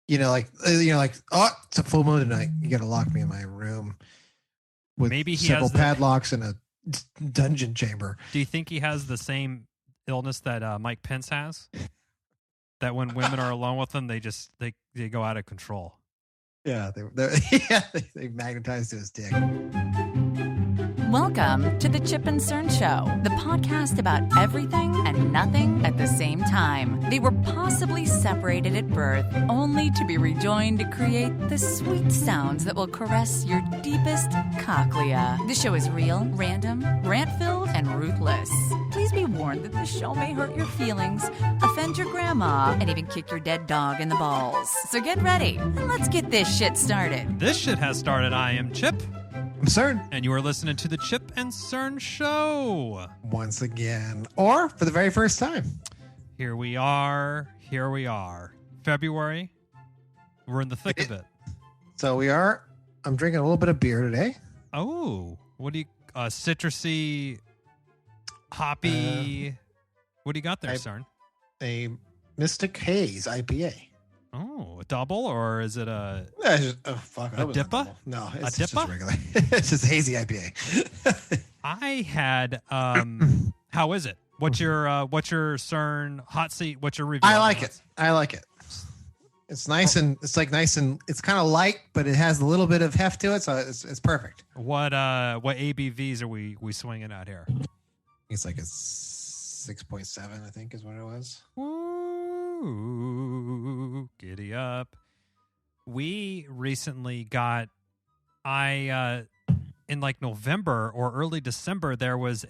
oh, it's a full moon tonight. You got to lock me in my room with Maybe he several has padlocks in a dungeon chamber. Do you think he has the same illness that Mike Pence has? That when women are alone with him, they go out of control. Yeah, they magnetized his dick. Welcome to the Chip and Cern Show, the podcast about everything and nothing at the same time. They were possibly separated at birth, only to be rejoined to create the sweet sounds that will caress your deepest cochlea. The show is real, random, rant-filled, and ruthless. Please be warned that the show may hurt your feelings, offend your grandma, and even kick your dead dog in the balls. So get ready, and let's get this shit started. This shit has started. I am Chip. I'm Cern. And you are listening to the Chip and Cern Show. Once again, or for the very first time. Here we are. February. We're in the thick of it. So we are. I'm drinking a little bit of beer today. Oh, what do you, citrusy, hoppy, what do you got there, Cern? A Mystic Haze IPA. Oh, a double, or is it a dippa? No, it's just regular. It's just hazy IPA. I had how is it? What's your Cern hot seat? What's your review? I like it. It's nice and it's kind of light, but it has a little bit of heft to it, so it's perfect. What ABVs are we swinging out here? It's like a 6.7, I think, is what it was. Ooh, giddy up. We recently got, in like November or early December, there was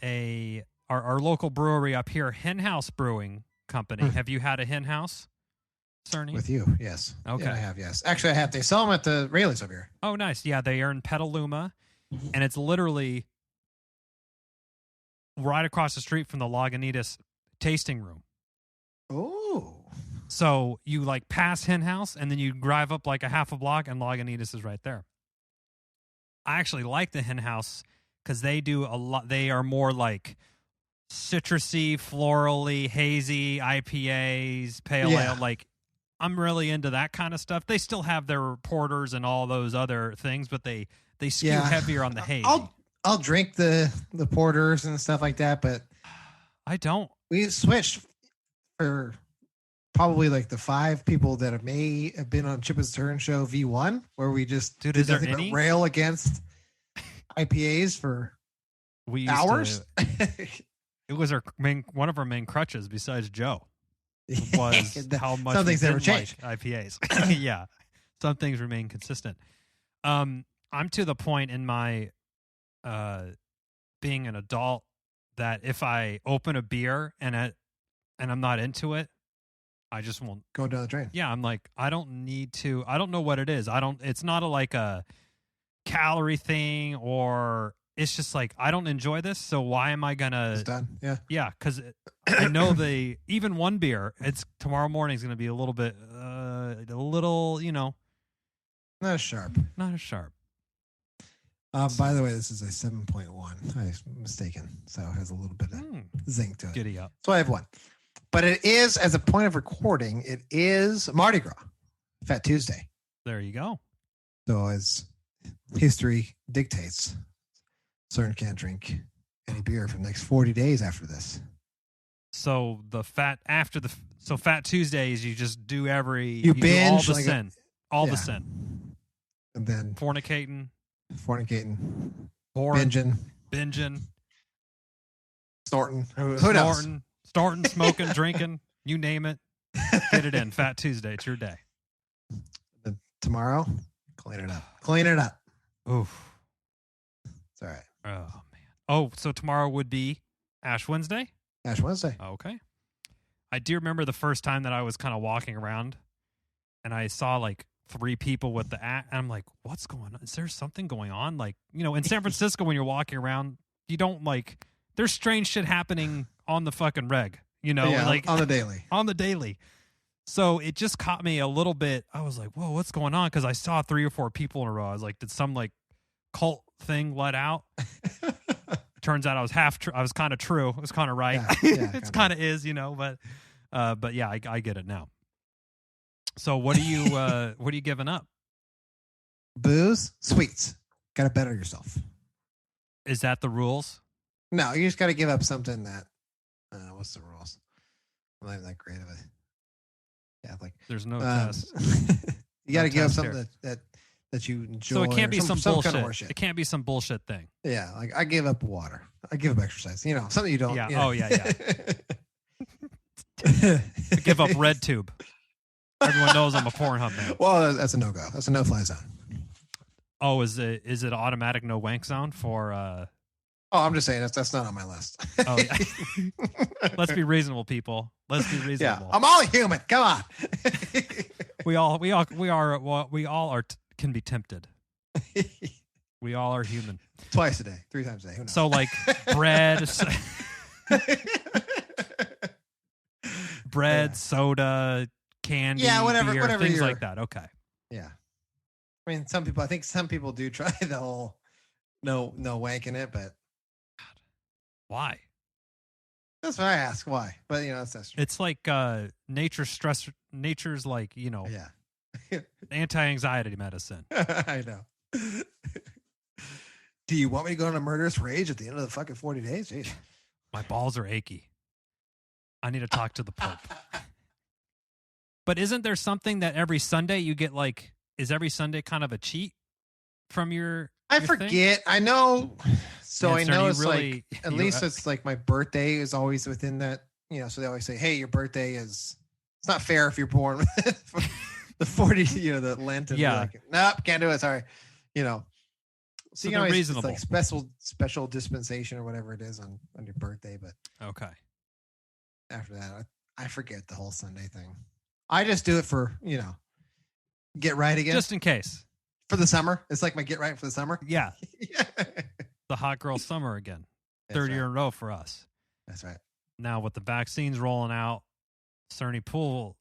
our local brewery up here, Hen House Brewing Company. Have you had a Hen House, Cerny? With you, yes. Okay. Yeah, I have, yes. Actually, I have. They sell them at the Rayleigh's over here. Oh, nice. Yeah, they are in Petaluma, and it's literally right across the street from the Lagunitas tasting room. Oh. So you like pass Hen House and then you drive up like a half a block and Lagunitas is right there. I actually like the Hen House because they do a lot. They are more like citrusy, florally, hazy IPAs, pale ale. Like I'm really into that kind of stuff. They still have their porters and all those other things, but they skew heavier on the hazy. I'll drink the porters and stuff like that, but I don't. We switched for probably like the 5 people that may have been on Chip and Cern Show V1, where we just did nothing but rail against IPAs for hours. It was one of our main crutches besides Joe. Was how much some things never change. Like IPAs. Yeah, some things remain consistent. I'm to the point in my being an adult that if I open a beer and I'm not into it, I just won't go down the drain. Yeah, I'm like, I don't need to. I don't know what it is. It's not like a calorie thing, or it's just like I don't enjoy this. So why am I gonna? It's done. Yeah, yeah, because I know even one beer. It's tomorrow morning is gonna be a little bit, not as sharp. Not as sharp. By the way, this is a 7.1. I'm mistaken, so it has a little bit of zing to it. Giddy up. So I have one. But it is, as a point of recording, it is Mardi Gras, Fat Tuesday. There you go. So as history dictates, Cern can't drink any beer for the next 40 days after this. So Fat Tuesdays, you just do you do binge all the sin. The sin. And then fornicating, binging, snorting. Who knows? Starting, smoking, drinking, you name it. Get it in. Fat Tuesday. It's your day. Then tomorrow, clean it up. Oof. It's all right. Oh, man. Oh, so tomorrow would be Ash Wednesday? Ash Wednesday. Okay. I do remember the first time that I was kind of walking around and I saw like 3 people with the and I'm like, what's going on? Is there something going on? Like, in San Francisco when you're walking around, you don't like, there's strange shit happening on the fucking reg, like on the daily. On the daily. So it just caught me a little bit. I was like, whoa, what's going on? Because I saw 3 or 4 people in a row. I was like, did some like cult thing let out? Turns out I was I was kind of true. It was kind of right. Yeah, it's kind of is, but yeah, I get it now. So what are you giving up? Booze, sweets. Got to better yourself. Is that the rules? No, you just got to give up something that. What's the rules? I'm not that great of it. Yeah, like there's no test. You got to give up test something that you enjoy. So it can't be some bullshit. Kind of horseshit. It can't be some bullshit thing. Yeah, like I give up water. I give up exercise. Something you don't. Yeah. You know. Oh yeah. Give up red tube. Everyone knows I'm a Pornhub man. Well, that's a no-go. That's a no-fly zone. Oh, is it automatic no wank zone for? Oh, I'm just saying that's not on my list. Oh, yeah. Let's be reasonable, people. Let's be reasonable. Yeah, I'm all human. Come on. we all are can be tempted. We all are human. Twice a day, 3 times a day. Who knows? So like bread, soda, candy, beer, things like that. Okay. Yeah. I mean, I think some people do try the whole no wanking it, but why? That's what I ask. Why? But that's it's like nature's like, yeah. anti-anxiety medicine. I know. Do you want me to go on a murderous rage at the end of the fucking 40 days? Jeez. My balls are achy. I need to talk to the Pope. But isn't there something that every Sunday you get like, is every Sunday kind of a cheat from your I forget. Thing? I know. So I know it's really, like, at least it's like my birthday is always within that, so they always say, hey, your birthday it's not fair if you're born the 40, the Lent. And yeah. Like, nope, can't do it. Sorry. So you can always, reasonable. It's like special dispensation or whatever it is on your birthday. But okay. After that, I forget the whole Sunday thing. I just do it for, get right again. Just in case. For the summer. It's like my get right for the summer. Yeah. The hot girl summer again. Third year in a row for us. That's right. Now with the vaccines rolling out, Cerny Pool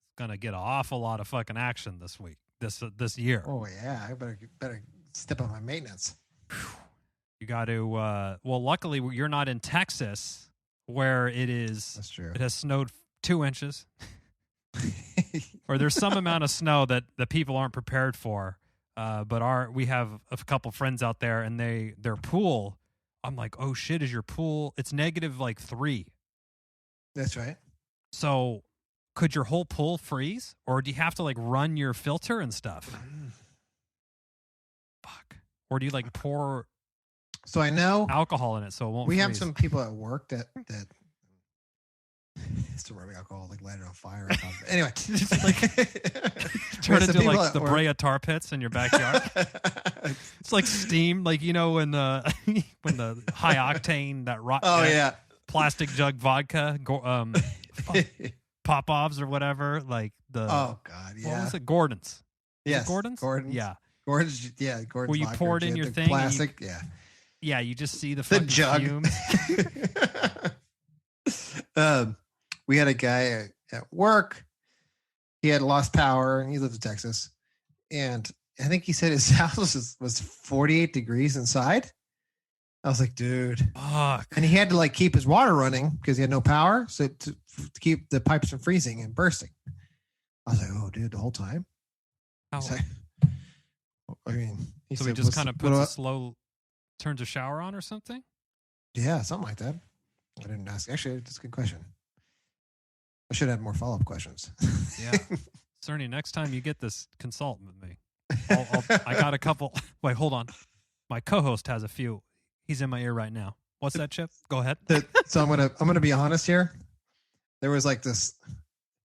is going to get an awful lot of fucking action this week, this year. Oh, yeah. I better step on my maintenance. You got to, well, luckily you're not in Texas where it is. That's true. It has snowed 2 inches. Or there's some amount of snow that the people aren't prepared for. But we have a couple friends out there and their pool, I'm like, oh shit, is your pool? It's negative like 3. That's right. So could your whole pool freeze? Or do you have to like run your filter and stuff? Fuck. Or do you like pour so I know alcohol in it so it won't freeze? Have some people at work that still rubbing alcohol, like light it on fire or something. Anyway, turn into like the Brea tar pits in your backyard. It's like steam, like when the when the high octane that rock. Oh yeah, plastic jug vodka, Pop-Offs or whatever. Like the oh god, yeah. What was it? Gordon's. Yes, Gordon's. Yeah, Gordon's. Gordon's. Where you pour it in your thing. Plastic. Yeah, you just see the fucking jug. Fumes. We had a guy at work. He had lost power, and he lived in Texas. And I think he said his house was 48 degrees inside. I was like, dude. Fuck. And he had to like keep his water running because he had no power, so to keep the pipes from freezing and bursting. I was like, oh, dude, the whole time. How? Like, I mean, he said, just kind of turns a shower on or something. Yeah, something like that. I didn't ask. Actually, that's a good question. I should have more follow-up questions. Yeah. Cerny, next time you get this, consult with me. I got a couple. Wait, hold on. My co-host has a few. He's in my ear right now. What's that, Chip? Go ahead. So I'm gonna be honest here. There was like this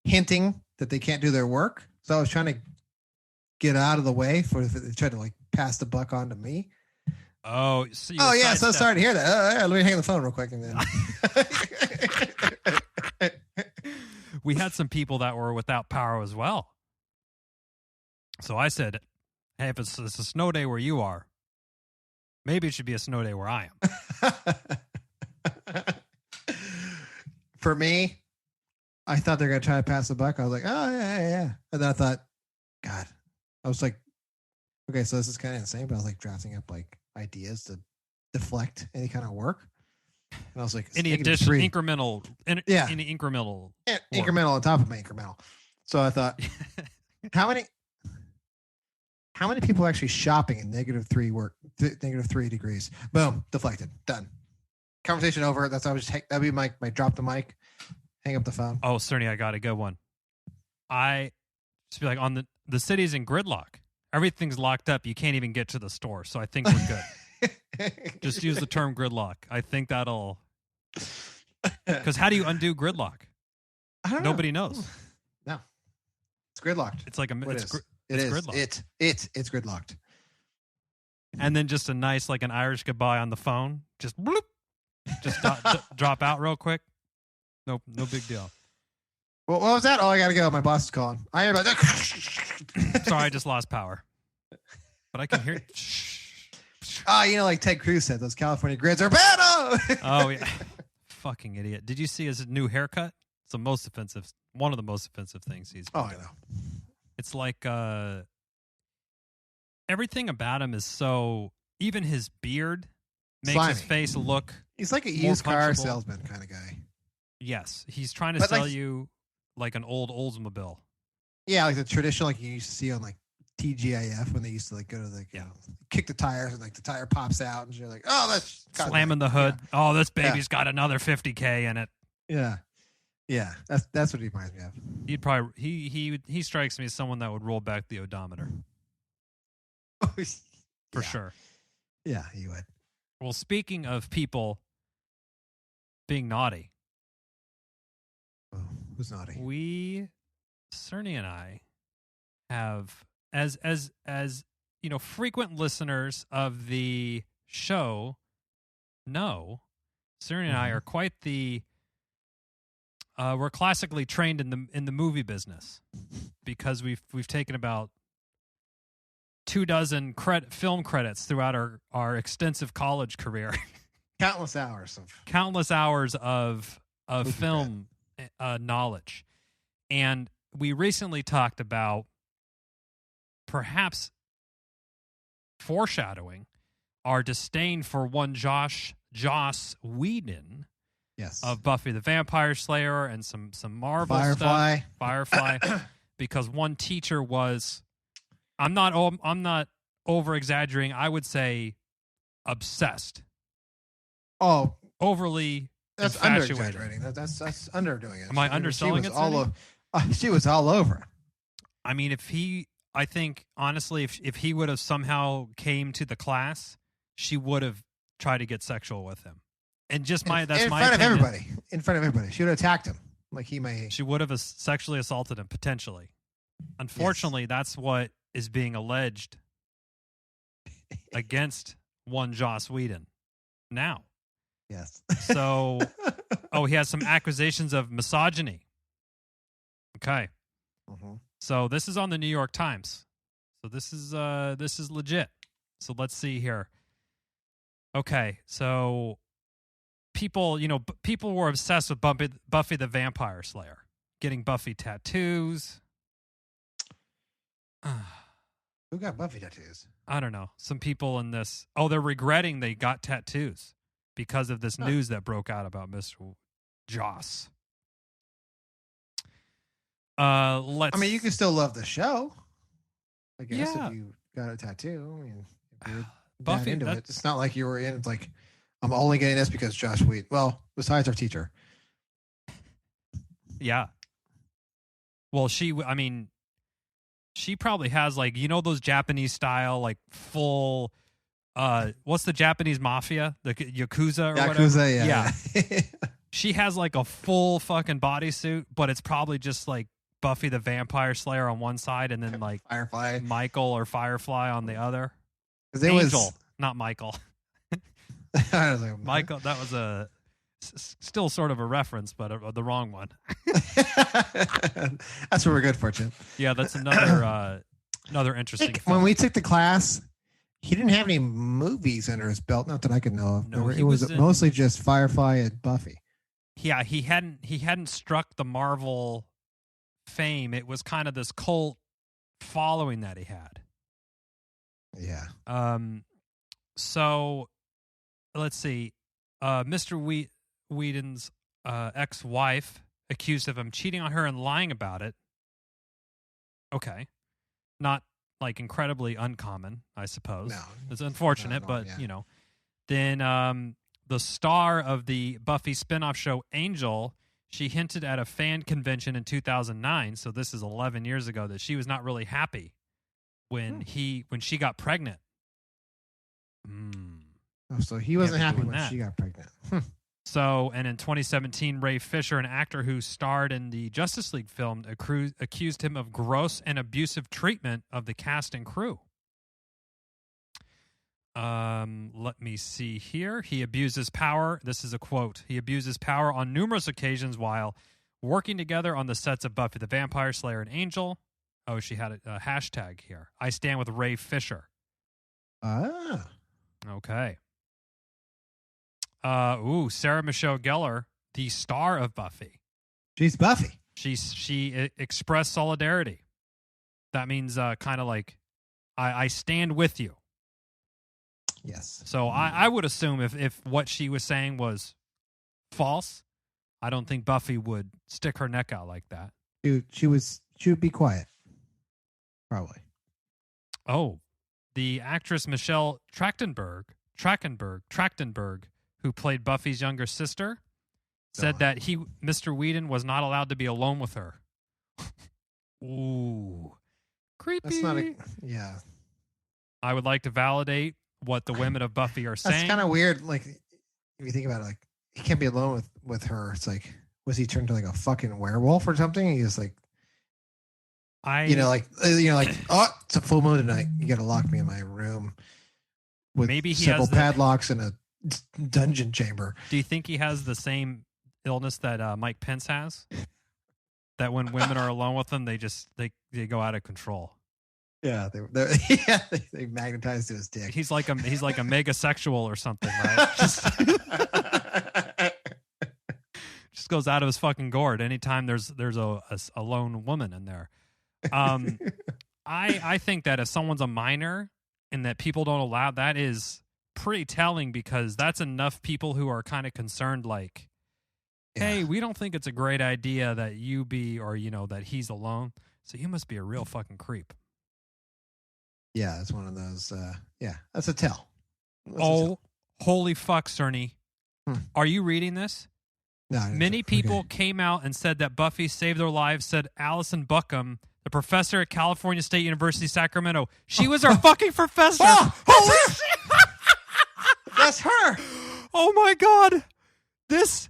hinting that they can't do their work. So I was trying to get out of the way for they tried to like pass the buck on to me. Oh, so yeah. So sorry to hear that. Let me hang the phone real quick and then. We had some people that were without power as well. So I said, hey, if it's a snow day where you are, maybe it should be a snow day where I am. For me, I thought they were going to try to pass the buck. I was like, oh, yeah. And then I thought, God, I was like, okay, so this is kind of insane. But I was like drafting up like ideas to deflect any kind of work. And I was like, any addition, incremental, any incremental, incremental on top of my incremental. So I thought, How many people are actually shopping in negative 3 degrees? Boom, deflected, done. Conversation over. That's always that'd be my drop the mic, hang up the phone. Oh, Cerny, I got a good one. I just be like, on the city's in gridlock. Everything's locked up. You can't even get to the store. So I think we're good. Just use the term gridlock. I think that'll. Because how do you undo gridlock? I don't know. Nobody knows. No, it's gridlocked. It's like a. What It's, is? it's It is. gridlocked. It's gridlocked. And then just a nice, like an Irish goodbye on the phone. Just bloop. Just drop out real quick. No big deal. Well, what was that? Oh, I gotta go. My boss is calling. I hear about that. Sorry, I just lost power. But I can hear. Like Ted Cruz said, those California grids are bad. Oh yeah, fucking idiot! Did you see his new haircut? It's the most offensive. One of the most offensive things he's. Oh, I know. It's like everything about him is so. Even his beard makes Slimy. his face look. He's like a more used car punchable. salesman kind of guy. Yes, he's trying to But, sell like- you like an old Oldsmobile. Yeah, like the traditional, like you used to see on like TGIF when they used to like go to like kick the tires and like the tire pops out and you're like, oh, that's God, Slamming the hood. Oh, this baby's got another 50K in it. Yeah. That's what he reminds me of. He'd probably he strikes me as someone that would roll back the odometer for sure. Yeah, he would. Well, speaking of people being naughty, Oh, who's naughty? Cerny and I have as frequent listeners of the show know, Cerny and I are quite the we're classically trained in the movie business because we've taken about 24 film credits throughout our extensive college career. Countless hours of Movie film knowledge. And we recently talked about perhaps foreshadowing our disdain for one Joss Whedon Yes. of Buffy the Vampire Slayer and some Marvel Firefly. stuff. Firefly. Because one teacher was, I'm not over exaggerating, I would say obsessed. Oh, Overly that's under infatuated. exaggerating. That's underdoing it. Am I underselling she it, was all Cindy? over. She was all over it. I mean, I think honestly, if he would have somehow came to the class, she would have tried to get sexual with him. And just in my front of opinion. everybody. In front of everybody. She would have attacked him like he may. She would have sexually assaulted him potentially. Unfortunately, that's what is being alleged against one Joss Whedon now. Yes. So, he has some accusations of misogyny. Okay. Mhm. So this is on the New York Times. So this is legit. So let's see here. Okay, so people were obsessed with Buffy the Vampire Slayer, getting Buffy tattoos. Who got Buffy tattoos? I don't know. Some people in this. Oh, they're regretting they got tattoos because of this news that broke out about Mr. Joss. You can still love the show. I guess Yeah. if you got a tattoo. I mean, if you're Buffy, that into that- it. It's not like you were in. It's like I'm only getting this because Josh Whedon. Well, besides our teacher. Yeah. Well, she probably has like, those Japanese style, like full, what's the Japanese mafia? The Yakuza or whatever? Yakuza, yeah. She has like a full fucking bodysuit, but it's probably just like Buffy the Vampire Slayer on one side and then like Firefly. Michael or Firefly on the other. 'Cause it Angel, not Michael. I was like, Michael, that was still sort of a reference, but the wrong one. That's what we're good for, Jim. Yeah, that's another interesting film. When we took the class, he didn't have any movies under his belt, not that I could know of. No, it he was was in- mostly just Firefly and Buffy. Yeah, he hadn't struck the Marvel fame. It was kind of this cult following that he had. Yeah. So let's see. Mr. Whedon's ex-wife accused of him cheating on her and lying about it. Okay. Not like incredibly uncommon, I suppose. No. It's unfortunate, Not at all, but yeah. you know. Then the star of the Buffy spinoff show, Angel, she hinted at a fan convention in 2009, so this is 11 years ago, that she was not really happy when she got pregnant. Oh, so he wasn't be happy doing when that. she got pregnant. So, and in 2017, Ray Fisher, an actor who starred in the Justice League film, accused him of gross and abusive treatment of the cast and crew. Let me see here. He abuses power. This is a quote. He abuses power on numerous occasions while working together on the sets of Buffy the Vampire Slayer and Angel. Oh, she had a hashtag here. I stand with Ray Fisher. Ah. Okay. Sarah Michelle Gellar, the star of Buffy. She's Buffy. She expressed solidarity. That means kind of like, I stand with you. Yes. So I would assume if what she was saying was false, I don't think Buffy would stick her neck out like that. Dude, she would be quiet. Probably. Oh, the actress Michelle Trachtenberg, who played Buffy's younger sister, said that Mr. Wedon was not allowed to be alone with her. Ooh. Creepy. That's not yeah. I would like to validate what the women of Buffy are saying. That's kind of weird. Like, if you think about it, like, he can't be alone with her. It's like, was he turned to like a fucking werewolf or something? He's like, oh, it's a full moon tonight. You got to lock me in my room with maybe he several has padlocks in a dungeon chamber. Do you think he has the same illness that Mike Pence has? That when women are alone with him, they go out of control. Yeah, they magnetize to his dick. He's like a megasexual or something, right? Just goes out of his fucking gourd anytime there's a lone woman in there. I think that if someone's a minor and that people don't allow, that is pretty telling, because that's enough people who are kind of concerned, like, hey, we don't think it's a great idea that you be, or that he's alone, so you must be a real fucking creep. Yeah, it's one of those. That's a tell. Holy fuck, Cerny. Are you reading this? No. Many people came out and said that Buffy saved their lives, said Allison Buckham, the professor at California State University, Sacramento. She was our fucking professor. Holy shit! That's her. Oh my God. This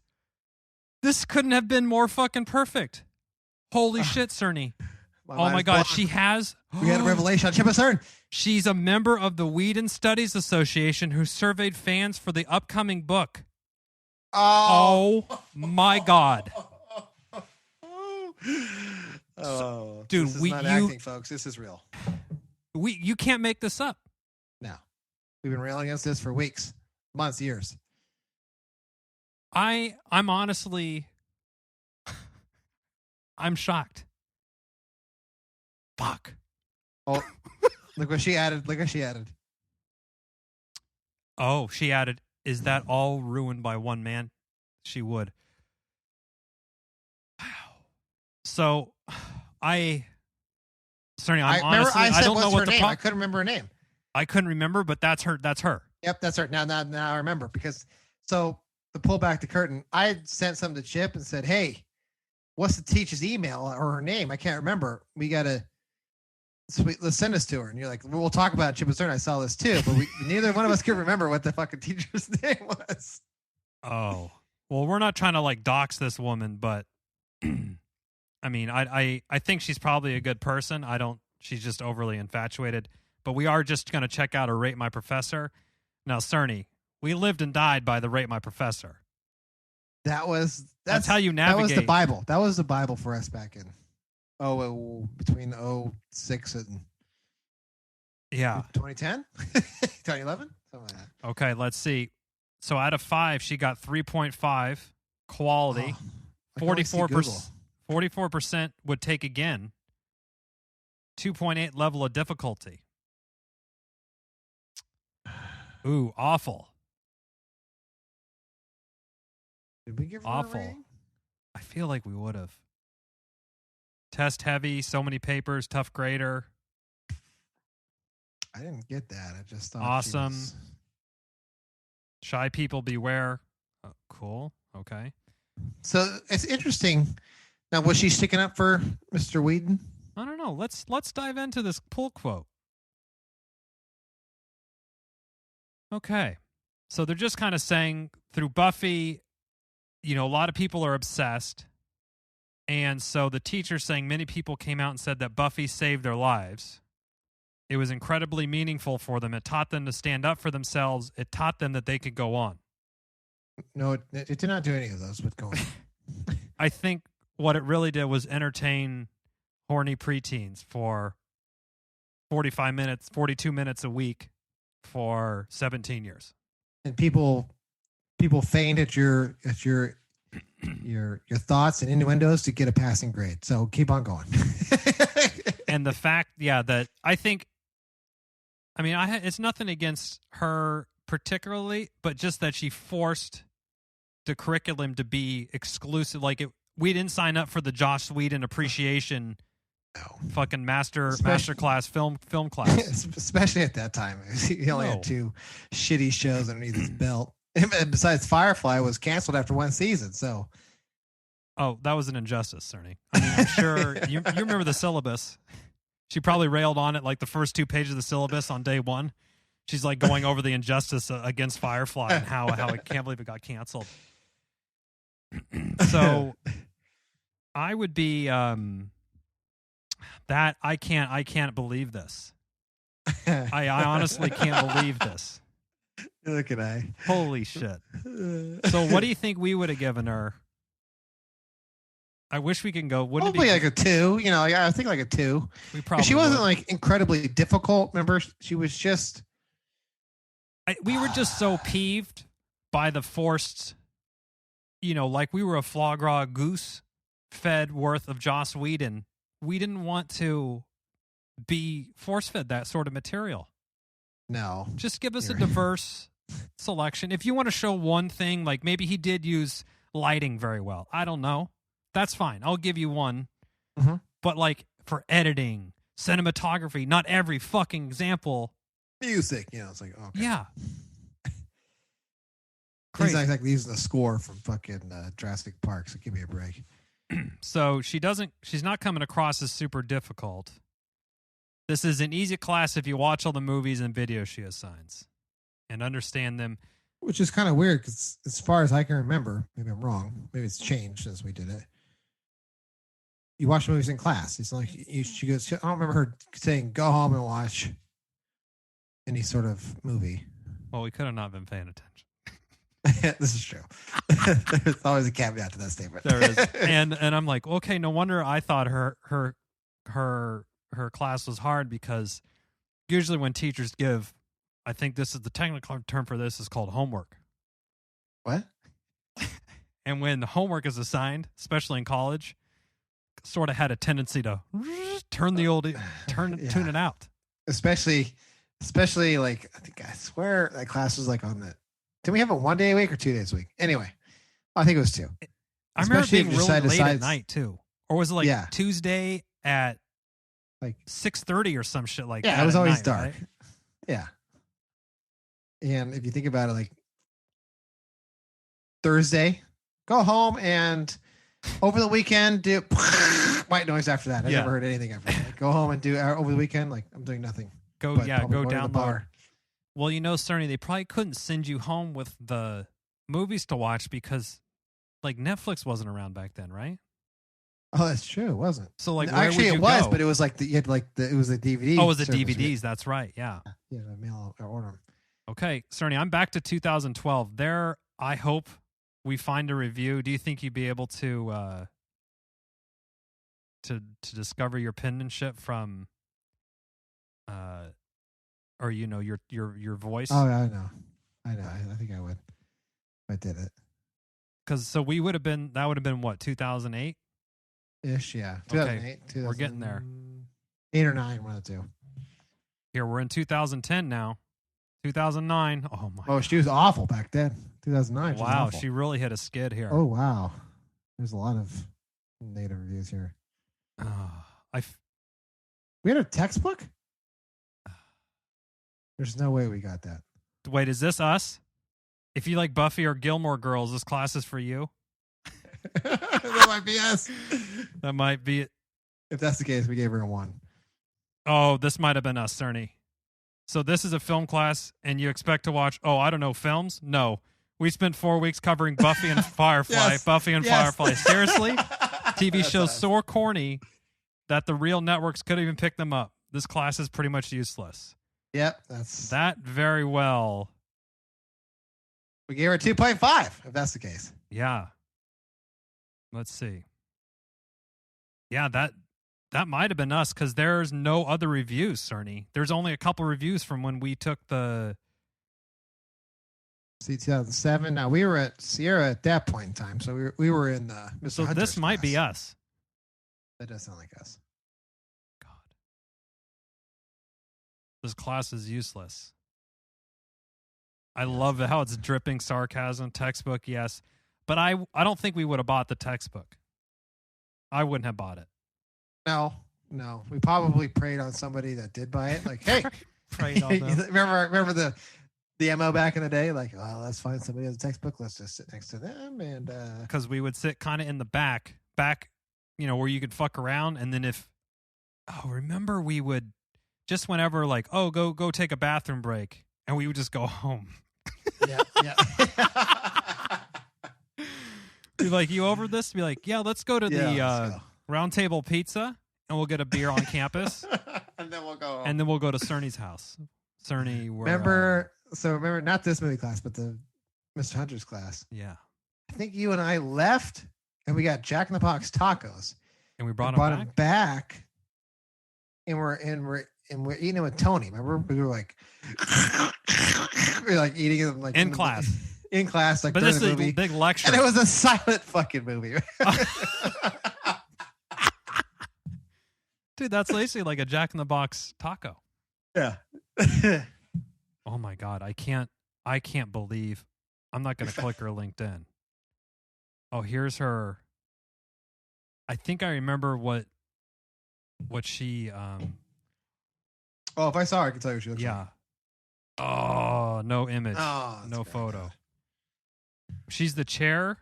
couldn't have been more fucking perfect. Holy shit, Cerny. Oh my God, she has... We had a revelation on Chip of Cern. She's a member of the Wedon Studies Association who surveyed fans for the upcoming book. Oh my God. Dude, this is not acting, folks. This is real. You can't make this up. No. We've been railing against this for weeks, months, years. I'm honestly... I'm shocked. Fuck. Oh, look what she added. Oh, she added, is that all ruined by one man? She would. Wow. So, I don't know what the name. I couldn't remember her name. I couldn't remember, but that's her. Yep, that's her. Now I remember, because to pull back the curtain, I had sent something to Chip and said, hey, what's the teacher's email or her name? I can't remember. Let's send this to her. And you're like, we'll talk about it, Chip and Cern. I saw this too, but neither one of us could remember what the fucking teacher's name was. Oh, well, we're not trying to like dox this woman, but I mean, I think she's probably a good person. She's just overly infatuated, but we are just going to check out her Rate My Professor. Now, Cerny, we lived and died by the Rate My Professor. That's how you navigate. That was the Bible. That was the Bible for us back in between 06 and 2010, 2011, something like that. Okay, let's see. So out of 5, she got 3.5 quality. 44% would take again. 2.8 level of difficulty. Ooh, awful. Did we give her awful? A rating? I feel like we would have. test heavy, so many papers, tough grader. I didn't get that. I just thought Awesome. she was... Shy people beware. Oh, cool. Okay. So it's interesting. Now, was she sticking up for Mr. Wedon? I don't know. Let's dive into this pull quote. Okay. So they're just kind of saying through Buffy, a lot of people are obsessed. And so the teacher's saying many people came out and said that Buffy saved their lives. It was incredibly meaningful for them. It taught them to stand up for themselves. It taught them that they could go on. No, it did not do any of those, but go on. I think what it really did was entertain horny preteens for 45 minutes, 42 minutes a week for 17 years. And people faint at your thoughts and innuendos to get a passing grade. So keep on going. And the fact, that I think, it's nothing against her particularly, but just that she forced the curriculum to be exclusive. Like we didn't sign up for the Joss Whedon appreciation. No. Fucking master class film class. Especially at that time. He only had 2 shitty shows underneath his belt. And besides, Firefly was canceled after 1 season. So, that was an injustice, Cerny. I'm sure you remember the syllabus. She probably railed on it like the first 2 pages of the syllabus on day 1. She's like going over the injustice against Firefly and how I can't believe it got canceled. So I would be that I can't believe this. I honestly can't believe this. Look at I. Holy shit. So what do you think we would have given her? I wish we can go. Probably like a 2. I think like a 2. We probably she wasn't like incredibly difficult. Remember, she was just. We were just so peeved by the forced, like we were a foie gras goose fed worth of Joss Whedon. We didn't want to be force fed that sort of material. No. Just give us a diverse selection. If you want to show one thing, like maybe he did use lighting very well. I don't know. That's fine. I'll give you one. Mm-hmm. But like for editing, cinematography, not every fucking example. Music, it's like, okay. Yeah. He's not exactly using the score from fucking Jurassic Park, so give me a break. So she's not coming across as super difficult. This is an easy class if you watch all the movies and videos she assigns and understand them. Which is kind of weird because as far as I can remember, maybe I'm wrong, maybe it's changed since we did it. You watch movies in class. It's like she goes, I don't remember her saying, go home and watch any sort of movie. Well, we could have not been paying attention. This is true. There's always a caveat to that statement. There is. And I'm like, okay, no wonder I thought her class was hard, because usually when teachers give, I think this is the technical term for this, is called homework. What? And when the homework is assigned, especially in college, sort of had a tendency to tune it out. Especially like, I swear that class was like on the, did we have it 1 day a week or 2 days a week? Anyway, I think it was 2. I remember being really late at night too. Or was it like Tuesday at like 6:30 or some shit like that? Yeah, it was always night, dark. Right? Yeah. And if you think about it, like Thursday, go home and over the weekend do white noise after that. I never heard anything after that. Go home and do over the weekend, like I'm doing nothing. Go down the bar. Well, Cerny, they probably couldn't send you home with the movies to watch because like Netflix wasn't around back then, right? Oh, that's true. It wasn't. So like, actually, it was, but it was like you had like it was a DVD. Oh, it was the DVDs. That's right. Yeah. Yeah, mail or order them. Okay, Cerny, I'm back to 2012. There, I hope we find a review. Do you think you'd be able to discover your penmanship from, or your voice? Oh, I know. I think I would. If I did it. Because that would have been what, 2008 ish, yeah. 2008. Okay. We're getting there. 8 or 9, one of the two. Here we're in 2010 now. 2009. Oh my! Oh, she was awful back then. 2009. Wow, she really hit a skid here. Oh wow, there's a lot of negative reviews here. We had a textbook? There's no way we got that. Wait, is this us? If you like Buffy or Gilmore Girls, this class is for you. That might be us. That might be it. If that's the case, we gave her a 1. Oh, this might have been us, Cerny. So this is a film class, and you expect to watch, I don't know, films? No. We spent 4 weeks covering Buffy and Firefly. Yes. Buffy and Firefly. Seriously? TV That's shows us. so corny that the real networks couldn't even pick them up. This class is pretty much useless. Yep, that's That very well. we gave her a 2.5, if that's the case. Yeah. Let's see. Yeah, that might have been us because there's no other reviews, Cerny. There's only a couple reviews from when we took the... See, 2007. Now, we were at Sierra at that point in time, so we were in Mr. So Hunter's this might be class. us. That does sound like us. God. This class is useless. I love how it's dripping sarcasm. Textbook, yes. But I don't think we would have bought the textbook. I wouldn't have bought it. No. We probably preyed on somebody that did buy it. Like, hey, Preyed on them. remember the MO back in the day? Like, let's find somebody has a textbook. Let's just sit next to them. And Because we would sit kind of in the back, where you could fuck around. And then remember we would just whenever like, go take a bathroom break. And we would just go home. yeah. Be like, you over this? Be like, yeah, let's go to let's the go. Round Table Pizza and we'll get a beer on campus. And then we'll go home. And then we'll go to Cerny's house. Cerny, where... Remember, not this movie class, but the Mr. Hunter's class. Yeah. I think you and I left, and we got Jack in the Box tacos. And we brought them back, and we're eating it with Tony. Remember, we were like, eating it like in class. In class, like but during this the is movie. a big lecture. And it was a silent fucking movie. Dude, that's basically like a Jack in the Box taco. Yeah. Oh my God, I can't believe I'm not going to click her LinkedIn. Oh, here's her. I think I remember what she Oh, if I saw her, I could tell you what she looks like. yeah. Oh, no image. Oh, no that's photo. bad. She's the chair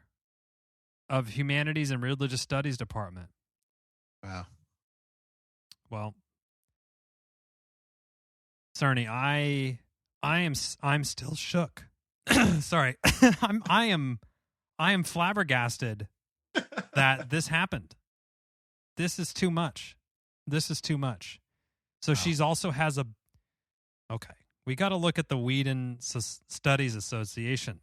of Humanities and Religious Studies Department. Wow. Well, Cerny, I'm still shook. Sorry. I am flabbergasted that this happened. This is too much. So she's also has okay. We got to look at the Wedon Studies Association.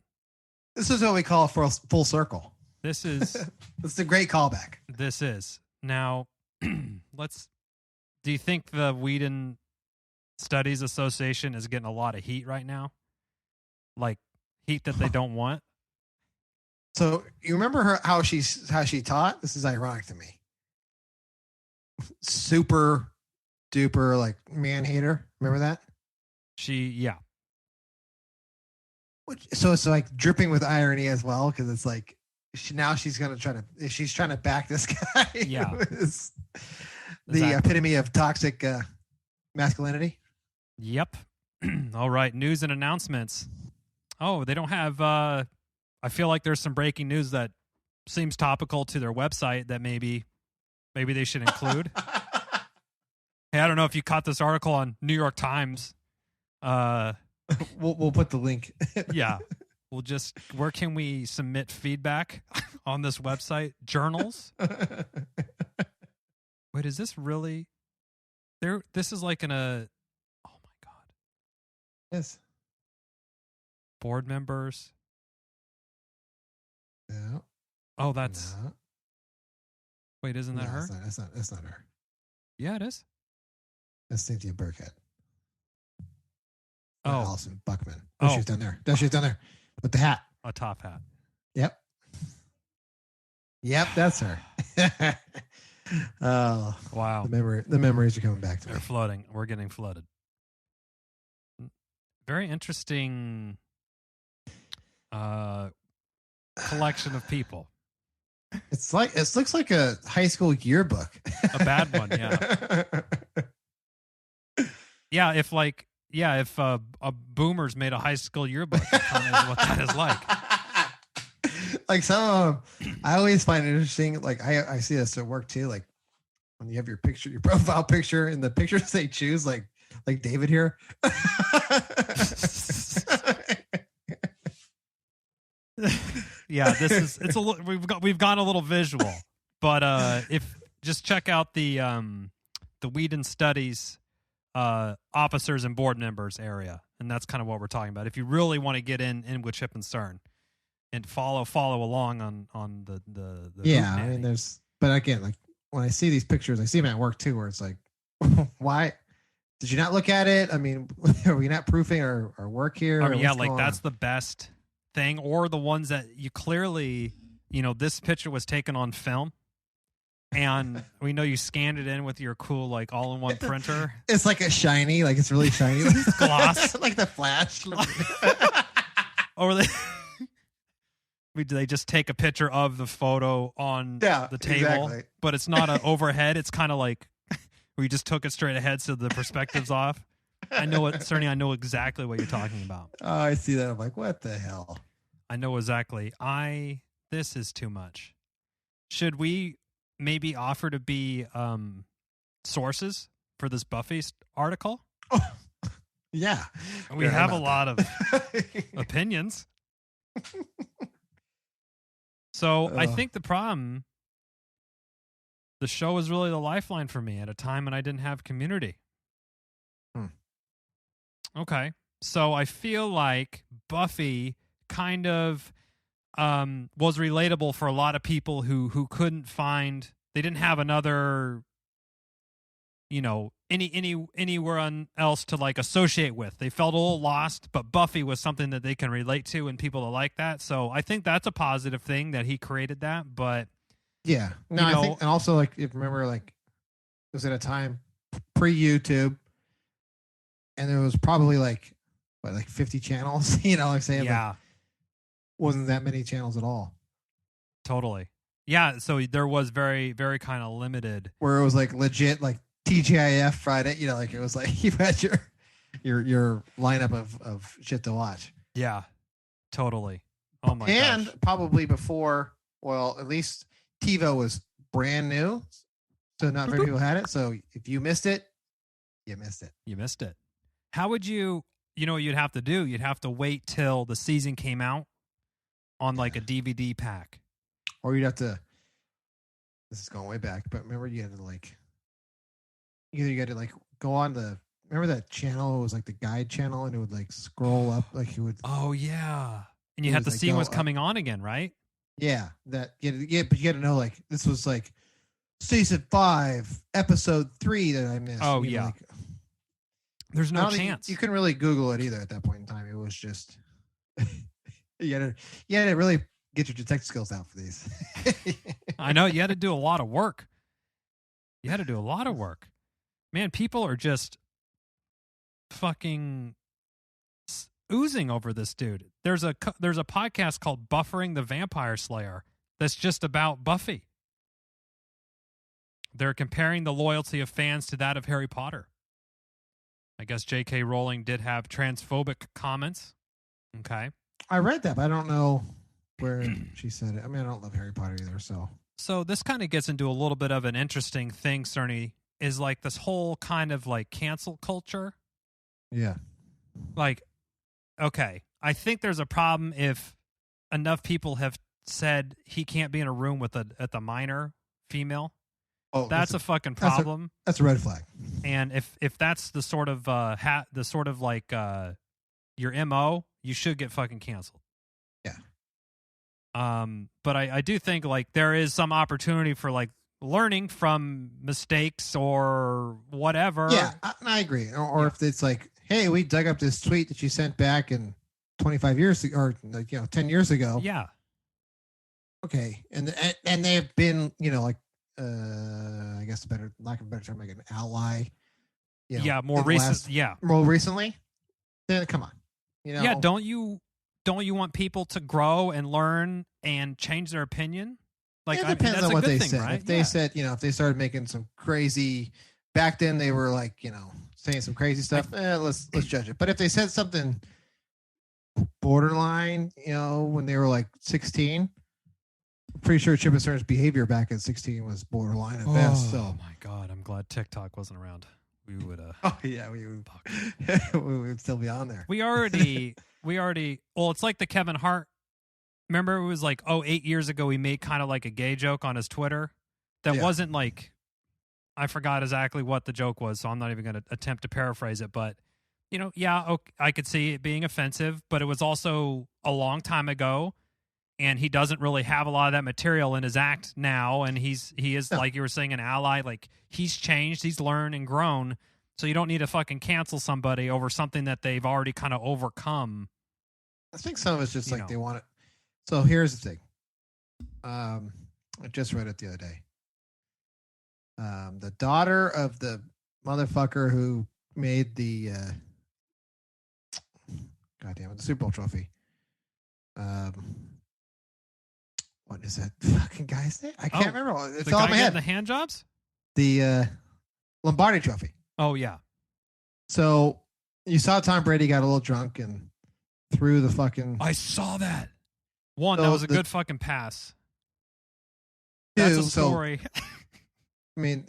This is what we call a full circle. This is It's a great callback. This is. Now, do you think the Wedon Studies Association is getting a lot of heat right now? Like heat that they don't want? So you remember how she taught? This is ironic to me. Super duper like man hater. Remember that? Yeah. So it's like dripping with irony as well, because it's like she's trying to back this guy. Yeah. Who is the Exactly. epitome of toxic masculinity. Yep. All right. News and announcements. Oh, they don't have. I feel like there's some breaking news that seems topical to their website that maybe they should include. Hey, I don't know if you caught this article on New York Times. We'll put the link. Yeah. We'll just, where can we submit feedback on this website? Journals? Wait, is this really there? This is like oh my God. Yes. Board members. No. Oh, that's, No. wait, isn't that her? That's not her. Yeah, it is. That's Cynthia Burkhead. Oh. Allison Buckman. Oh. She's down there. She's down there with the hat. A top hat. Yep, that's her. Oh, Wow. the memories are coming back to me. They're flooding. We're getting flooded. Very interesting collection of people. It looks like a high school yearbook. A bad one, yeah. If a boomers made a high school yearbook, that kind of is what that is like. Like some of them, I always find it interesting. Like I see this at work too. Like when you have your picture, your profile picture, and the pictures they choose, like David here. Yeah, we've gone a little visual, but if just check out the Wedon Studies officers and board members area, and that's kind of what we're talking about. If you really want to get in with Chip and Cern and follow along on the yeah, I mean but again, like when I see these pictures, I see them at work too, where it's like, why did you not look at it? I mean, are we not proofing our work here? I mean, yeah, like that's the best thing, or the ones that you clearly, this picture was taken on film, and we know you scanned it in with your cool like all-in-one printer. It's like a shiny, like it's really shiny, gloss, like the Flash. Or they just take a picture of the photo on the table, exactly. But it's not an overhead. It's kind of like we just took it straight ahead, so the perspective's off. I know I know exactly what you're talking about. Oh, I see that. I'm like, what the hell? I know exactly. This is too much. Should we maybe offer to be sources for this Buffy article? Oh, yeah. We have a lot of opinions. So I think the show was really the lifeline for me at a time when I didn't have community. Okay. So I feel like Buffy kind of was relatable for a lot of people who couldn't find, they didn't have another, anywhere else to like associate with. They felt a little lost, but Buffy was something that they can relate to and people that like that. So I think that's a positive thing that he created that. But yeah, no, I think, and also like if remember, like it was at a time pre-YouTube, and there was probably like 50 channels. Like saying yeah, wasn't that many channels at all. Totally. Yeah, so there was very, very kind of limited. Where it was like legit, like TGIF Friday. Like it was like you had your lineup of shit to watch. Yeah, totally. Oh my and gosh. Probably before, well, at least TiVo was brand new, so not many people had it. So if you missed it, you missed it. You missed it. How would you? You know what you'd have to do? You'd have to wait till the season came out on like a DVD pack. Or you'd have to, this is going way back, but remember you had to like, either you had to like go on remember that channel? It was like the guide channel and it would like scroll up like you would. Oh, yeah. And you had to see what's coming on again, right? Yeah. But you had to know like, this was like season 5, episode 3 that I missed. Oh, yeah. There's no chance. You couldn't really Google it either at that point in time. It was just, you had to really get your detective skills out for these. I know. You had to do a lot of work. Man, people are just fucking oozing over this dude. There's a podcast called Buffering the Vampire Slayer that's just about Buffy. They're comparing the loyalty of fans to that of Harry Potter. I guess J.K. Rowling did have transphobic comments. Okay. I read that, but I don't know where she said it. I mean, I don't love Harry Potter either, so. So this kind of gets into a little bit of an interesting thing, Cerny, is like this whole kind of like cancel culture. Yeah. Like, okay, I think there's a problem if enough people have said he can't be in a room with a minor female. Oh, that's a fucking problem. That's a red flag. And if that's the sort of your MO, you should get fucking canceled. Yeah. But I do think like there is some opportunity for like learning from mistakes or whatever. Yeah, I agree. Or if it's like, hey, we dug up this tweet that you sent back in 25 years ago, or 10 years ago. Yeah. Okay, and they've been like. I guess lack of a better term, like an ally. More recent. More recently. Then come on, Yeah, don't you want people to grow and learn and change their opinion? Like, it I mean, depends that's on a what good they thing, said. right? If they said, if they started making some crazy, back then they were like, saying some crazy stuff. Let's judge it. But if they said something borderline, when they were like 16, I'm pretty sure Chip and Cern's behavior back at 16 was borderline at best. So, my God, I'm glad TikTok wasn't around. We would. oh yeah, we would still be on there. We already. Well, it's like the Kevin Hart. Remember, it was like 8 years ago. He made kind of like a gay joke on his Twitter that wasn't like. I forgot exactly what the joke was, so I'm not even going to attempt to paraphrase it. But I could see it being offensive, but it was also a long time ago, and he doesn't really have a lot of that material in his act now. And he is like you were saying, an ally. Like, he's changed, he's learned and grown. So you don't need to fucking cancel somebody over something that they've already kind of overcome. I think some of it's just like they want it. So here's the thing. I just read it the other day. The daughter of the motherfucker who made the the Super Bowl trophy. What is that fucking guy's name? I can't remember. It's all in my head. The hand jobs? The Lombardi trophy. Oh yeah. So you saw Tom Brady got a little drunk and threw the fucking. I saw that. That was a good fucking pass. That's a story. I mean,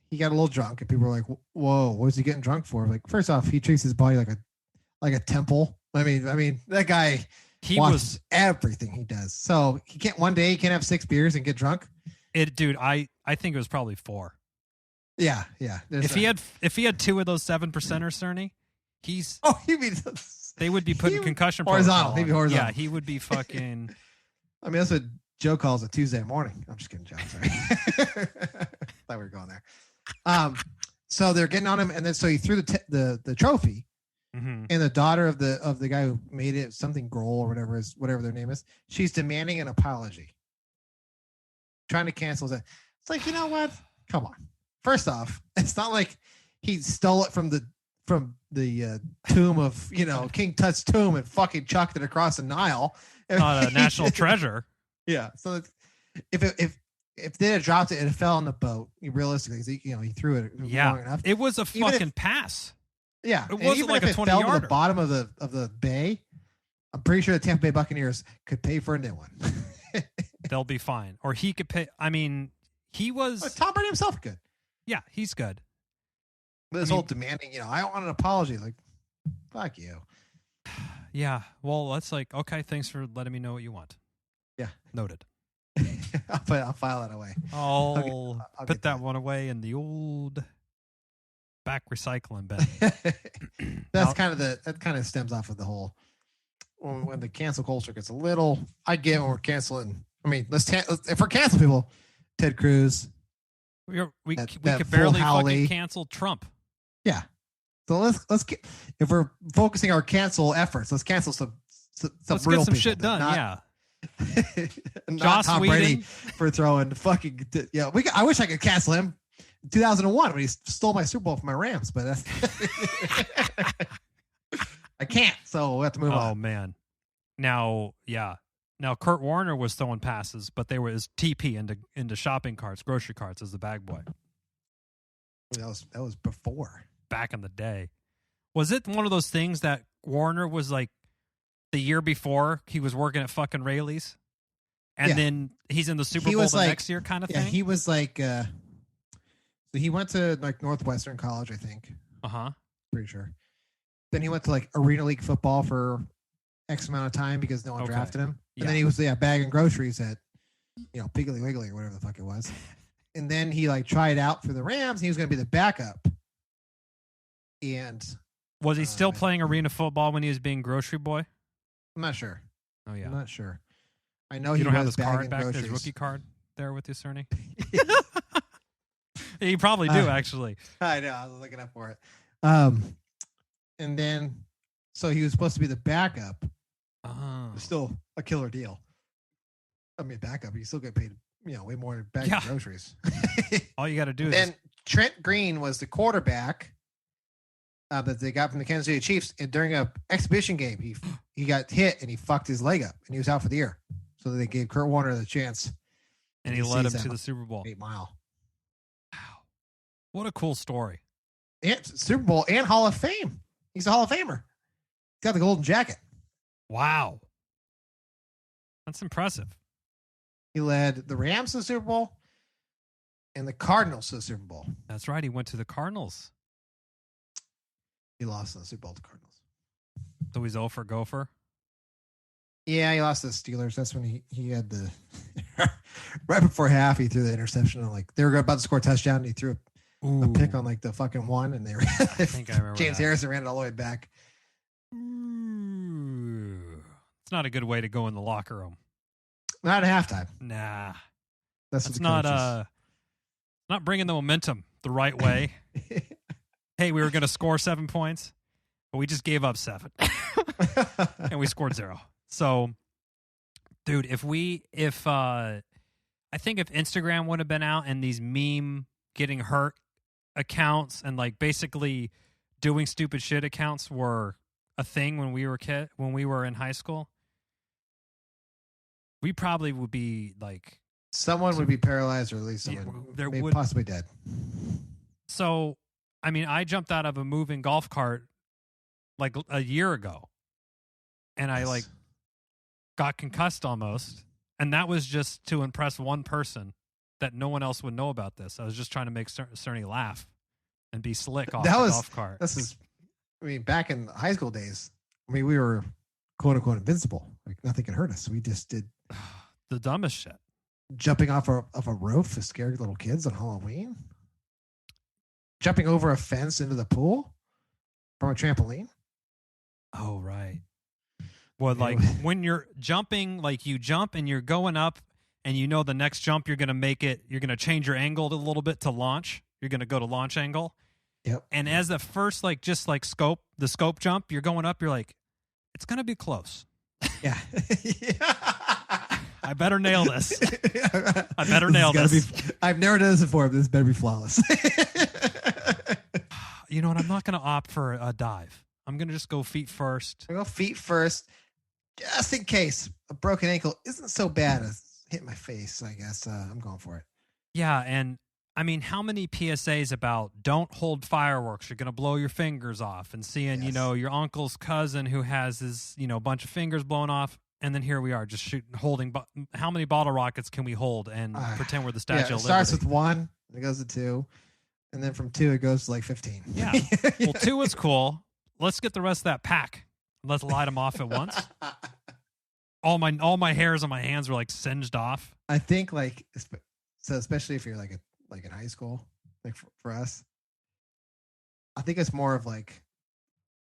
he got a little drunk, and people were like, "Whoa, what is he getting drunk for?" Like, first off, he treats his body like a temple. I mean, that guy watches everything he does. So he can't have 6 beers and get drunk. I think it was probably 4. Yeah. If he had 2 of those 7%ers, Cerny, he's. Oh, you mean they would be putting concussion horizontal? Maybe horizontal. Yeah, he would be fucking. I mean, that's what Joe calls a Tuesday morning. I'm just kidding, Joe. Sorry. Thought we were going there. So they're getting on him, and then so he threw the trophy, and the daughter of the guy who made it, something Grohl or whatever their name is, she's demanding an apology, trying to cancel it. It's like, you know what? Come on. First off, it's not like he stole it from the tomb of King Tut's tomb and fucking chucked it across the Nile. Not a national treasure. Yeah. So if they had dropped it and it fell on the boat, realistically, he threw it long enough. It was a fucking pass. Yeah. It wasn't like a 20-yarder. To the bottom of the bay, I'm pretty sure the Tampa Bay Buccaneers could pay for a new one. They'll be fine. Or he could pay. I mean, he was. Tom Brady himself could. Yeah, he's good. But this whole demanding, I want an apology. Like, fuck you. Yeah. Well, that's like, okay, thanks for letting me know what you want. Yeah. Noted. I'll file that away. I'll put that one away in the old back recycling bin. That kind of stems off of the whole when the cancel culture gets a little. I get when we're canceling. I mean, if we're canceling people, Ted Cruz. We could barely fucking cancel Trump. Yeah. So let's if we're focusing our cancel efforts, let's cancel some let's real get some people, shit done. Yeah. Not Joss Tom Wedon. Brady for throwing fucking I wish I could cancel him in 2001 when he stole my Super Bowl from my Rams, but that's I can't, so we have to move on. Oh man. Now Kurt Warner was throwing passes, but they were his TP into shopping carts, grocery carts as the bag boy. That was before. Back in the day. Was it one of those things that Warner was like the year before he was working at fucking Rayleigh's? And then he's in the Super Bowl next year kind of thing? Yeah, he was like so he went to like Northwestern College, I think. Uh-huh. Pretty sure. Then he went to like Arena League football for X amount of time because no one drafted him. And then he was bagging groceries at Piggly Wiggly or whatever the fuck it was. And then he like tried out for the Rams and he was going to be the backup. And was he still playing arena football when he was being grocery boy? I'm not sure. Oh yeah. I'm not sure. I know you he don't have was his card back, groceries. his rookie card there with you, Cerny? You probably do, actually. I know. I was looking up for it. And then, so he was supposed to be the backup. Oh. Still a killer deal. I mean, backup, you still get paid, way more than bagging groceries. All you got to do is. Then Trent Green was the quarterback that they got from the Kansas City Chiefs. And during a exhibition game, he got hit and he fucked his leg up and he was out for the year. So they gave Kurt Warner the chance And he led him to the Super Bowl. 8 Mile. Wow. What a cool story. And Super Bowl and Hall of Fame. He's a Hall of Famer. He's got the golden jacket. Wow. That's impressive. He led the Rams to the Super Bowl and the Cardinals to the Super Bowl. That's right. He went to the Cardinals. He lost in the Super Bowl to the Cardinals. So he's 0 for gopher? Yeah, he lost to the Steelers. That's when he had the right before half. He threw the interception on they were about to score a touchdown. And he threw a pick on the fucking one, and they were. I think I remember. James Harrison ran it all the way back. It's not a good way to go in the locker room. Not at halftime. Nah, that's not bringing the momentum the right way. Hey, we were going to score 7 points, but we just gave up 7, and we scored 0. So, dude, I think if Instagram would have been out and these meme getting hurt accounts and basically doing stupid shit accounts were a thing when we were in high school, we probably would be someone would be paralyzed, or at least someone possibly dead. So, I mean, I jumped out of a moving golf cart a year ago, and I got concussed almost, and that was just to impress one person that no one else would know about this. I was just trying to make Cerny laugh and be slick off the golf cart. Back in high school days, we were quote unquote invincible. Nothing could hurt us. We just did the dumbest shit. Jumping off of a roof to scare little kids on Halloween. Jumping over a fence into the pool from a trampoline. Oh, right. Well, when you're jumping, you jump and you're going up, and the next jump you're going to make it, you're going to change your angle a little bit to launch. You're going to go to launch angle. Yep. And as the first, the scope jump, you're going up, you're like, it's going to be close. Yeah. I better nail this. I better nail this. I've never done this before, but this better be flawless. You know what? I'm not going to opt for a dive. I'm going to just go feet first. I go feet first, just in case a broken ankle isn't so bad as hitting my face. I guess I'm going for it. Yeah, and I mean, how many PSAs about don't hold fireworks? You're going to blow your fingers off, and seeing, your uncle's cousin who has his, bunch of fingers blown off. And then here we are just holding. How many bottle rockets can we hold and pretend we're the Statue of Liberty? It starts with 1, it goes to 2, and then from 2 it goes to 15. Yeah. Well, 2 is cool. Let's get the rest of that pack. Let's light them off at once. All my hairs on my hands were singed off. I think so, especially if you're in high school, for us, I think it's more of I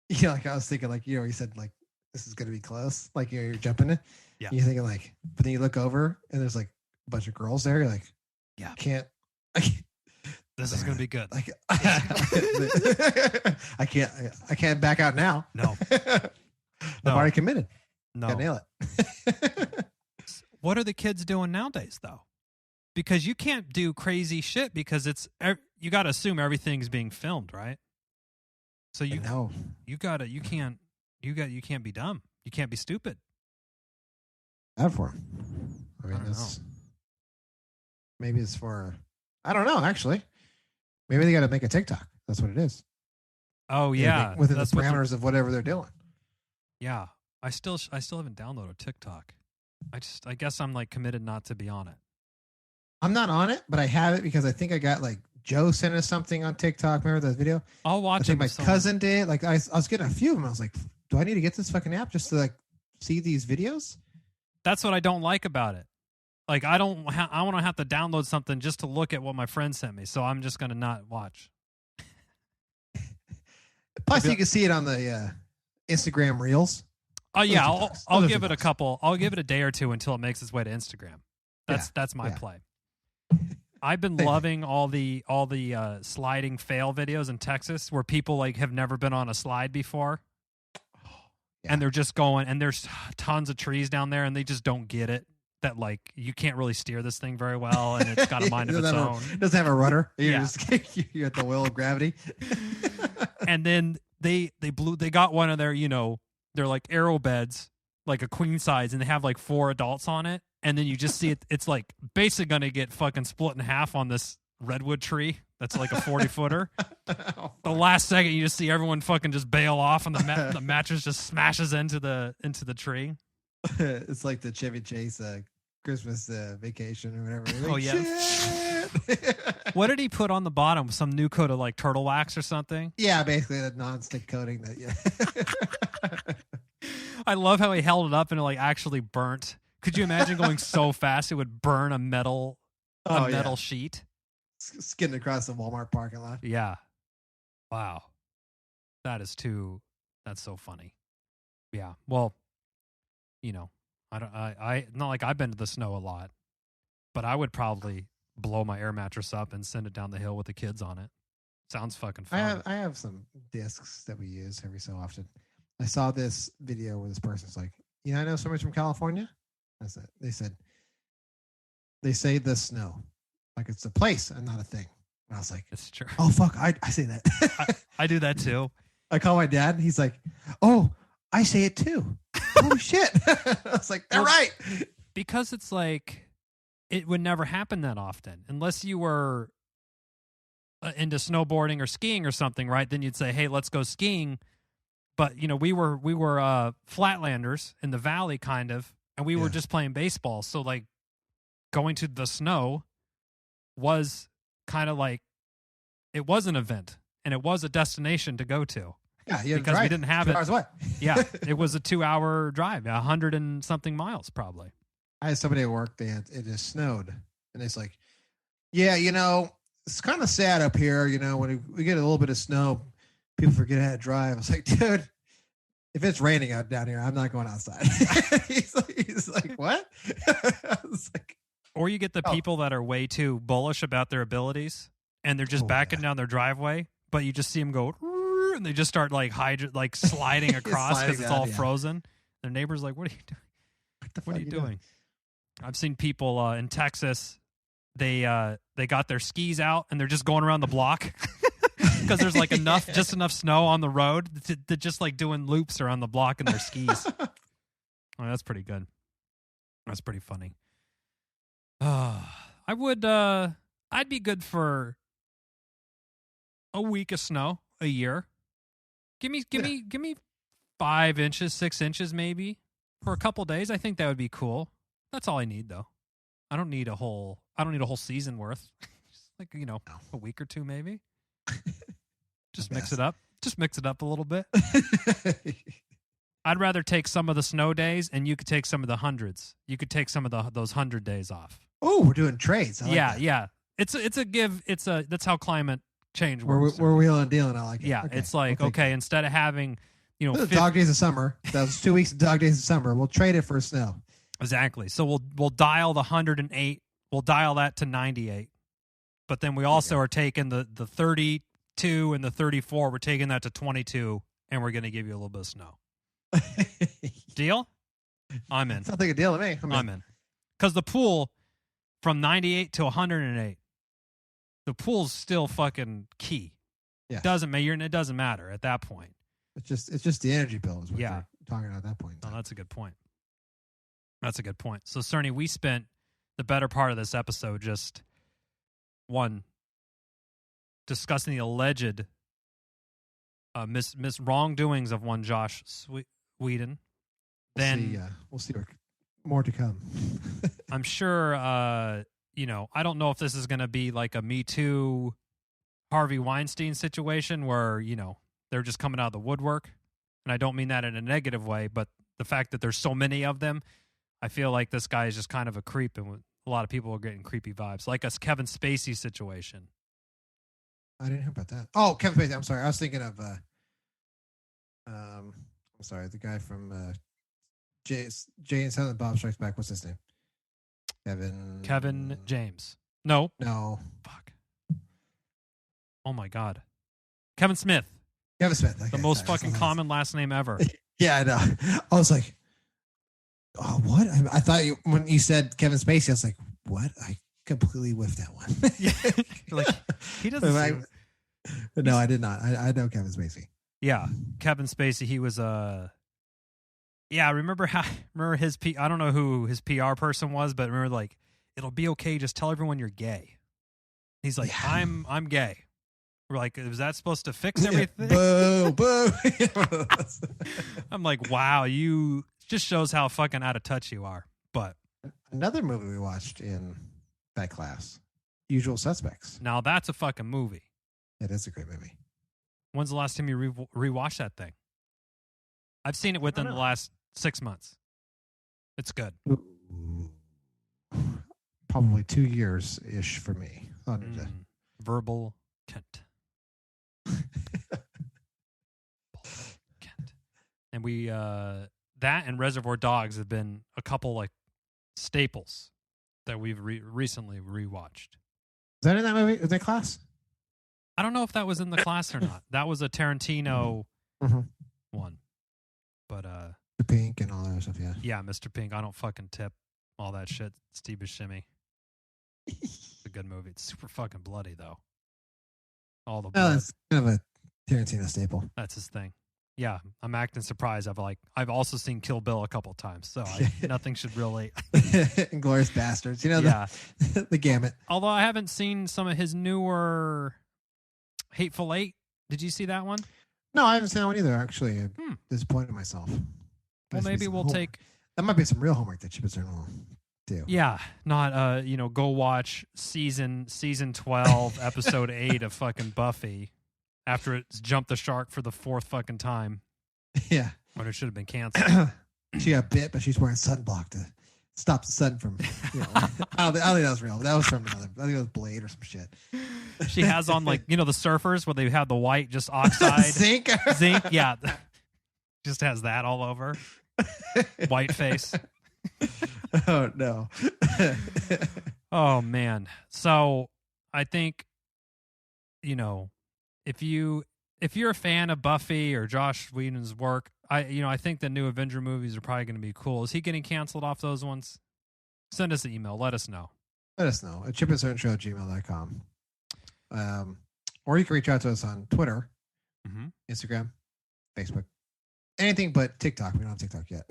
was thinking you said this is gonna be close. You're jumping it. Yeah. You're thinking but then you look over and there's a bunch of girls there. You're yeah, this is gonna be good. I can't back out now. No. I've already committed. No. Gotta nail it. What are the kids doing nowadays though? Because you can't do crazy shit because you got to assume everything's being filmed, right? So you can't be dumb. You can't be stupid. Bad for him. I mean, maybe it's for, I don't know, actually. Maybe they got to make a TikTok. That's what it is. Oh, yeah. Within the parameters of whatever they're doing. Yeah. I still haven't downloaded TikTok. I guess I'm committed not to be on it. I'm not on it, but I have it because I think I got Joe sent us something on TikTok. Remember that video? I'll watch it. I think my cousin did. I was getting a few of them. I was like, do I need to get this fucking app just to see these videos? That's what I don't like about it. I want to have to download something just to look at what my friend sent me. So I'm just going to not watch. Plus, you can see it on the Instagram Reels. Oh yeah, I'll give it a couple. I'll give it a day or two until it makes its way to Instagram. That's my play. I've been loving all the sliding fail videos in Texas where people have never been on a slide before. Yeah. And they're just going, and there's tons of trees down there, and they just don't get it that you can't really steer this thing very well, and it's got a mind of its own. It doesn't have a rudder. You're at the will of gravity. And then they got one of their they're aero beds, like a queen size, and they have like 4 adults on it, and then you just see it. It's like basically going to get fucking split in half on this redwood tree. That's like a 40-footer. The last second, you just see everyone fucking just bail off, and the mattress just smashes into the tree. It's like the Chevy Chase Christmas vacation or whatever. Oh yeah. What did he put on the bottom? Some new coat of like turtle wax or something? Yeah, basically the non-stick coating that. Yeah. I love how he held it up and it like actually burnt. Could you imagine going so fast it would burn a metal sheet? Skidding across the Walmart parking lot. Yeah. Wow. That's so funny. Yeah. Well, I not like I've been to the snow a lot, but I would probably blow my air mattress up and send it down the hill with the kids on it. Sounds fucking fun. I have some discs that we use every so often. I saw this video where this person's like, I know somebody from California. They say the snow. Like it's a place and not a thing. And I was like, it's true. Oh, fuck. I say that. I do that too. I call my dad and he's like, oh, I say it too. Holy shit. I was like, they're right. Because it's like, it would never happen that often unless you were into snowboarding or skiing or something, right? Then you'd say, hey, let's go skiing. But, we were flatlanders in the valley kind of, and we were just playing baseball. So like going to the snow was kind of like, it was an event and it was a destination to go to. Yeah, because we didn't have 2 it. hours away. Yeah, it was a 2-hour drive, 100 and something miles probably. I had somebody at work, it just snowed. And it's like, yeah, it's kind of sad up here, when we get a little bit of snow, people forget how to drive. I was like, dude, if it's raining out down here, I'm not going outside. he's like, what? I was like, or you get the people that are way too bullish about their abilities, and they're just backing down their driveway, but you just see them go, and they just start like sliding across because it's all frozen. Their neighbor's like, what are you doing? What are you doing? I've seen people in Texas, they got their skis out and they're just going around the block because there's like just enough snow on the road to just like doing loops around the block in their skis. Oh, that's pretty good. That's pretty funny. I'd be good for a week of snow a year. Give me 5 inches, 6 inches maybe for a couple days. I think that would be cool. That's all I need though. I don't need a whole season worth. Just like, a week or 2 maybe. Just mix it up. Just mix it up a little bit. I'd rather take some of the snow days and you could take some of the hundreds. You could take some of those 100 days off. Oh, we're doing trades. Yeah. It's a give. That's how climate change works. We're wheeling and dealing. I like it. Yeah, okay. It's like, okay, instead of having, dog days of summer, those 2 weeks of dog days of summer, we'll trade it for snow. Exactly. So we'll dial the 108. We'll dial that to 98. But then we also are taking the 32 and the 34. We're taking that to 22, and we're going to give you a little bit of snow. Deal? I'm in. Sounds like a deal to me. I'm in. Because the pool from 98 to 108, the pool's still fucking key. Yeah. It doesn't matter at that point. It's just the energy bill is what you're talking about at that point. Oh, that's a good point. So, Cerny, we spent the better part of this episode just discussing the alleged wrongdoings of one Josh Wedon. Then we'll see more to come. I'm sure. I don't know if this is going to be like a Me Too Harvey Weinstein situation where they're just coming out of the woodwork, and I don't mean that in a negative way, but the fact that there's so many of them, I feel like this guy is just kind of a creep, and a lot of people are getting creepy vibes, like a Kevin Spacey situation. I didn't hear about that. Oh, Kevin Spacey. I'm sorry. I was thinking of I'm sorry, the guy from Jay and Silent Bob Strikes Back. What's his name? Kevin James. No. Fuck. Oh my God. Kevin Smith. Kevin Smith. Okay, the most fucking common last name ever. Yeah, I know. I was like, oh, what? I thought when you said Kevin Spacey, I was like, what? I completely whiffed that one. Like, he doesn't. No, I did not. I know Kevin Spacey. Yeah, Kevin Spacey. He was Yeah, remember his I don't know who his PR person was, but remember like it'll be okay, just tell everyone you're gay. He's like, Yeah. I'm gay. We're like, is that supposed to fix everything? Boo, boo. I'm like, wow, you just shows how fucking out of touch you are. But Another movie we watched in that class, Usual Suspects. now that's a fucking movie. It is a great movie. When's the last time you rewatched that thing? I've seen it within the last 6 months. It's good. Ooh. Probably 2 years ish for me. Verbal Kent. Kent. And we that and Reservoir Dogs have been a couple like staples that we've recently rewatched. Is that in that movie? Is that class? I don't know if that was in the class or not. That was a Tarantino one. But The Pink and all that stuff, yeah. yeah, Mr. Pink, I don't fucking tip all that shit. Steve Buscemi. It's a good movie. It's super fucking bloody though. All the blood. It's kind of a Tarantino staple. That's his thing. Yeah, I'm acting surprised. I've also seen Kill Bill a couple times, so nothing should really. Inglourious Bastards, Yeah. the gamut. Although I haven't seen some of his newer Hateful Eight. Did you see that one? No, I haven't seen that one either. Actually, I'm disappointed in myself. Well, maybe we'll take. That might be some real homework that Chip and Cern will do. Yeah, not go watch season 12, episode 8 of fucking Buffy after it's jumped the shark for the 4th fucking time. Yeah, when it should have been canceled. She got bit, but she's wearing sunblock to stop the sun from. I don't think that was real. That was from another. I think it was Blade or some shit. She has on the surfers where they have the white just oxide zinc. Yeah, just has that all over. White face. Oh no. Oh man. So I think if you're a fan of Buffy or Josh Whedon's work, I think the new Avenger movies are probably going to be cool. Is he getting canceled off those ones? Send us an email. Let us know. Let us know at chipandcernshow@gmail.com. Or you can reach out to us on Twitter, Instagram, Facebook. Anything but TikTok. We don't have TikTok yet.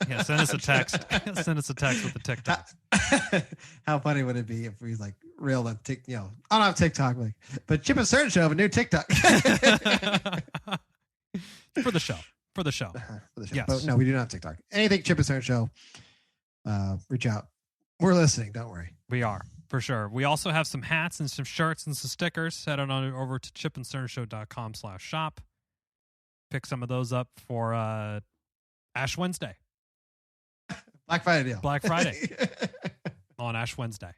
Yeah, send us a text. Send us a text with the TikTok. How funny would it be if we reeled on TikTok? I don't have TikTok, but Chip and Cern show have a new TikTok. For the show. For the show. Yes. But no, we do not have TikTok. Anything Chip and Cern show, reach out. We're listening. Don't worry. We are, for sure. We also have some hats and some shirts and some stickers. Head on over to chipandcernshow.com/shop. Pick some of those up for Ash Wednesday. Black Friday deal. Black Friday on Ash Wednesday.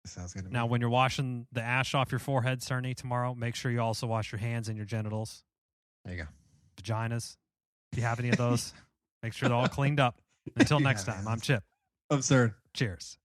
Sounds good to me. Now, when you're washing the ash off your forehead, Cerny, tomorrow, make sure you also wash your hands and your genitals. There you go. Vaginas. If you have any of those, make sure they're all cleaned up. Until next time, I'm Chip. I'm Cern. Cheers.